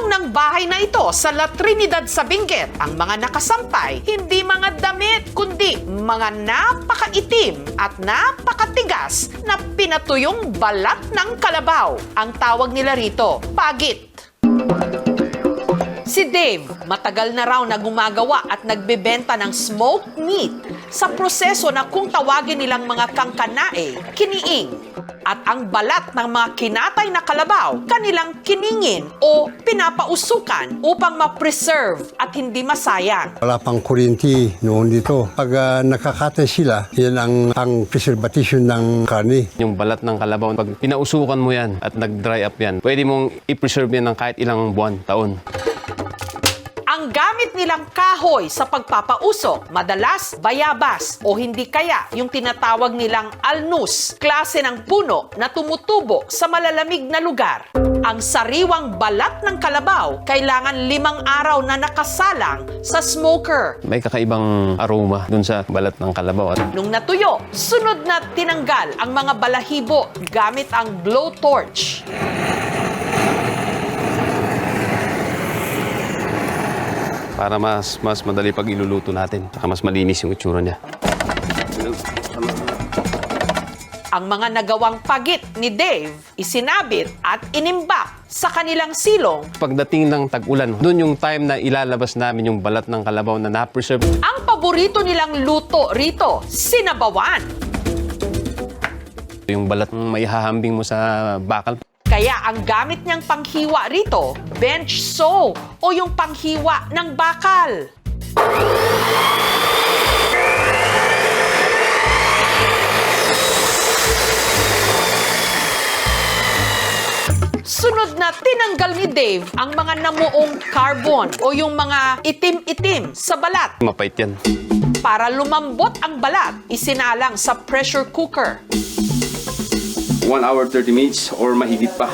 Kabilang ng bahay na ito sa La Trinidad sa Benguet, ang mga nakasampay, hindi mga damit, kundi mga napakaitim at napakatigas na pinatuyong balat ng kalabaw. Ang tawag nila rito, pagit. Si Dave, matagal na raw na gumagawa at nagbebenta ng smoked meat sa proseso na kung tawagin nilang mga kangkanae, kiniing. At ang balat ng mga kinatay na kalabaw, kanilang kiningin o pinapausukan upang ma-preserve at hindi masayang. Wala pang kuryente noon dito. Pag nakakatay sila, yan ang preservation ng karne. Yung balat ng kalabaw, pag pinausukan mo yan at nag-dry up yan, pwede mong i-preserve yan ng kahit ilang buwan, taon. Ang gamit nilang kahoy sa pagpapausok, madalas bayabas o hindi kaya yung tinatawag nilang alnus, klase ng puno na tumutubo sa malalamig na lugar. Ang sariwang balat ng kalabaw, kailangan 5 araw na nakasalang sa smoker. May kakaibang aroma dun sa balat ng kalabaw. Nung natuyo, sunod na tinanggal ang mga balahibo gamit ang blowtorch. Para mas madali pag iluluto natin. Saka mas malinis yung itsura niya. Ang mga nagawang pagit ni Dave, isinabit at inimbak sa kanilang silong. Pagdating ng tag-ulan, dun yung time na ilalabas namin yung balat ng kalabaw na na-preserve. Ang paborito nilang luto rito, sinabawan. Yung balat may hahambing mo sa bakal. Kaya ang gamit niyang panghiwa rito, bench saw o yung panghiwa ng bakal. Sunod na tinanggal ni Dave ang mga namuong carbon o yung mga itim-itim sa balat. Mapait yan. Para lumambot ang balat, isinalang sa pressure cooker. 1 hour 30 minutes or mahigit pa.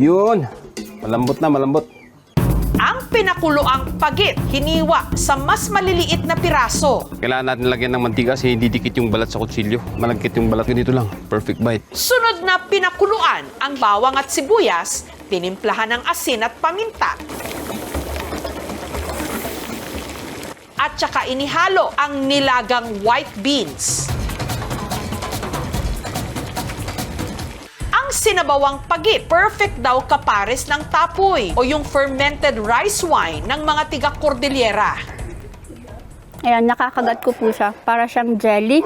Yun! Malambot na, malambot. Ang pinakuloang pagit, hiniwa sa mas maliliit na piraso. Kailangan natin lagyan ng mantika kasi hindi dikit yung balat sa kutsilyo. Malagkit yung balat. Ganito lang. Perfect bite. Sunod na pinakuluan ang bawang at sibuyas, tinimplahan ng asin at paminta. At saka inihalo ang nilagang white beans. Sinabawang pagit, perfect daw kapares ng tapoy o yung fermented rice wine ng mga tiga-Cordillera. Ayan, nakakagat ko po siya. Para siyang jelly.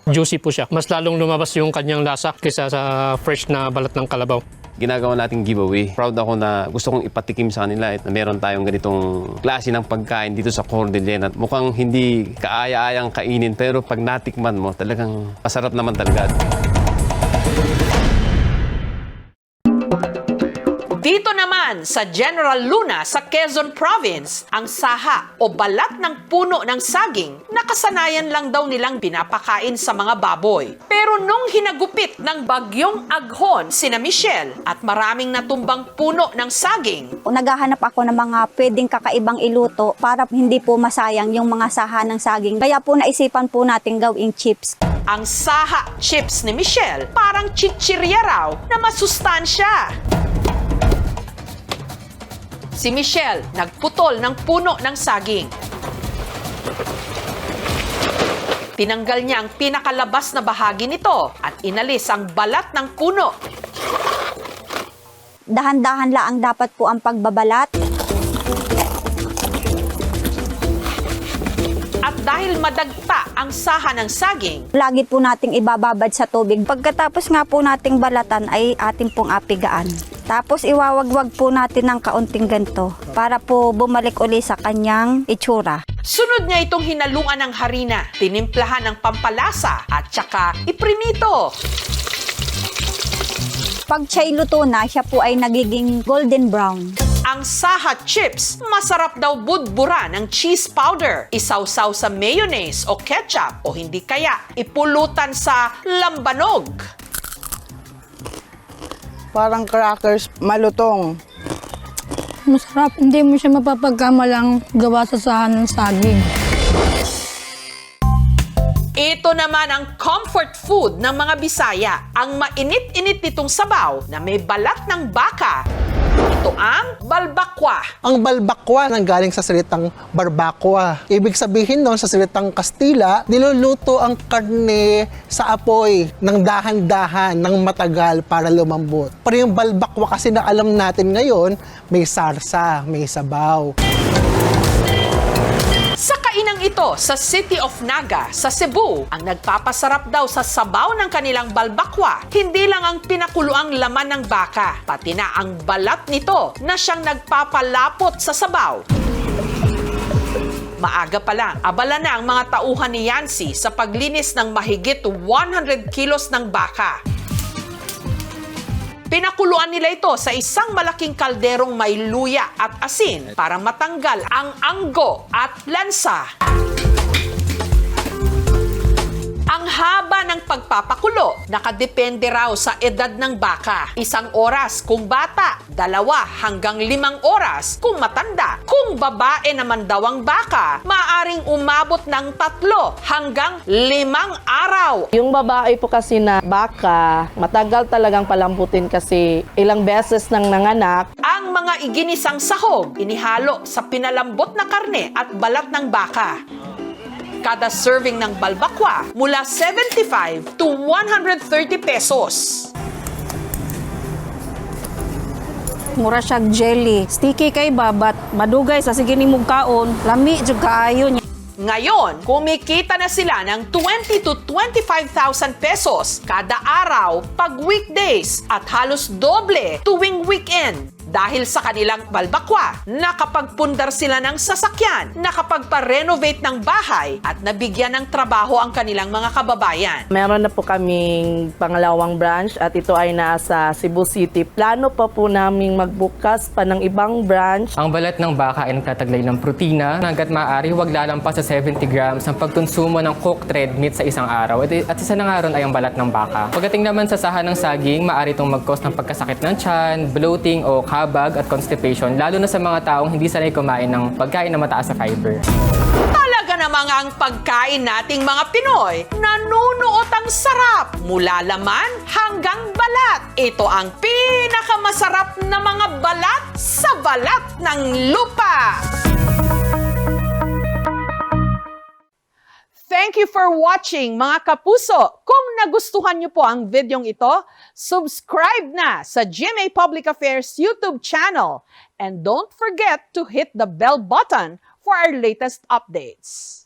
Juicy po siya. Mas lalong lumabas yung kanyang lasa kaysa sa fresh na balat ng kalabaw. Ginagawa nating giveaway. Proud ako na gusto kong ipatikim sa kanila na meron tayong ganitong klase ng pagkain dito sa Cordillera. Mukhang hindi kaaya-ayang kainin pero pag natikman mo, talagang masarap naman talaga. Dito naman sa General Luna sa Quezon Province, ang saha o balat ng puno ng saging nakasanayan lang daw nilang pinapakain sa mga baboy. Pero nung hinagupit ng bagyong Aghon sina Michelle at maraming natumbang puno ng saging, Naghahanap ako ng mga pwedeng kakaibang iluto para hindi po masayang yung mga saha ng saging. Kaya po naisipan po natin gawing chips. ang saha chips ni Michelle parang chichirya raw na masustansya. Si Michelle nagputol ng puno ng saging. Tinanggal niya ang pinakalabas na bahagi nito at inalis ang balat ng puno. Dahan-dahan lang dapat po ang pagbabalat. At dahil madagta ang saha ng saging, Lagi po nating ibababad sa tubig. Pagkatapos nga po nating balatan ay ating pong apigaan. Tapos iwawagwag po natin ng kaunting ganito para po bumalik uli sa kanyang itsura. sunod niya itong hinaluan ng harina, tinimplahan ng pampalasa at saka iprinito. Pag siya'y luto na, siya po ay nagiging golden brown. Ang saha chips, masarap daw budbura ng cheese powder. Isawsaw sa mayonnaise o ketchup o hindi kaya ipulutan sa lambanog. Parang crackers, malutong. Masarap. Hindi mo siya mapapagkamalang gawa sa sahan ng saging. Ito naman ang comfort food ng mga Bisaya, ang mainit-init nitong sabaw na may balat ng baka. Ito ang balbakwa. Ang balbakwa nanggaling sa salitang barbakwa. Ibig sabihin noon sa salitang Kastila, niluluto ang karne sa apoy ng dahan-dahan, ng matagal para lumambot. Pero yung balbakwa kasi na alam natin ngayon, may sarsa, may sabaw. Sa kainang ito sa City of Naga sa Cebu, ang nagpapasarap daw sa sabaw ng kanilang balbakwa, hindi lang ang pinakuluang laman ng baka, pati na ang balat nito na siyang nagpapalapot sa sabaw. Maaga pa lang, abala na ang mga tauhan ni Yancy sa paglinis ng mahigit 100 kilos ng baka. Pinakuluan nila ito sa isang malaking kalderong may luya at asin para matanggal ang anggo at lansa. Ang haba ng pagpapakulo, nakadepende raw sa edad ng baka. 1 oras kung bata, 2 hanggang 5 oras kung matanda. Kung babae naman daw ang baka, maaring umabot ng 3 hanggang 5 araw. Yung babae po kasi na baka, matagal talagang palambutin kasi ilang beses nang nanganak. Ang mga iginisang sahog, inihalo sa pinalambot na karne at balat ng baka. Kada serving ng balbakwa, mula 75 to 130 pesos. Mura siyang jelly. Sticky kay babat. Madugay sa sige ni mong kaon. Lami jud kaayo niya. Ngayon, kumikita na sila ng 20 to 25,000 pesos kada araw pag weekdays at halos doble tuwing weekend. Dahil sa kanilang balbakwa, nakapagpundar sila ng sasakyan, nakapagpa-renovate ng bahay at nabigyan ng trabaho ang kanilang mga kababayan. Meron na po kaming pangalawang branch at ito ay nasa Cebu City. Plano pa po naming magbukas pa ng ibang branch. Ang balat ng baka ay nagtataglay ng protina. Hanggat maaari, huwag lalampas sa 70 grams ang pagkonsumo ng cooked red meat sa isang araw. At isa na nga ron ay ang balat ng baka. Pagdating naman sa saha ng saging, maaari itong mag-cause ng pagkasakit ng tiyan, bloating o kabag at constipation, lalo na sa mga taong hindi sanay kumain ng pagkain na mataas sa fiber. Talaga namang ang pagkain nating mga Pinoy, nanunuot ang sarap mula laman hanggang balat. Ito ang pinakamasarap na mga balat sa balat ng lupa. Thank you for watching, mga kapuso. Kung nagustuhan niyo po ang videong ito, subscribe na sa GMA Public Affairs YouTube channel. And don't forget to hit the bell button for our latest updates.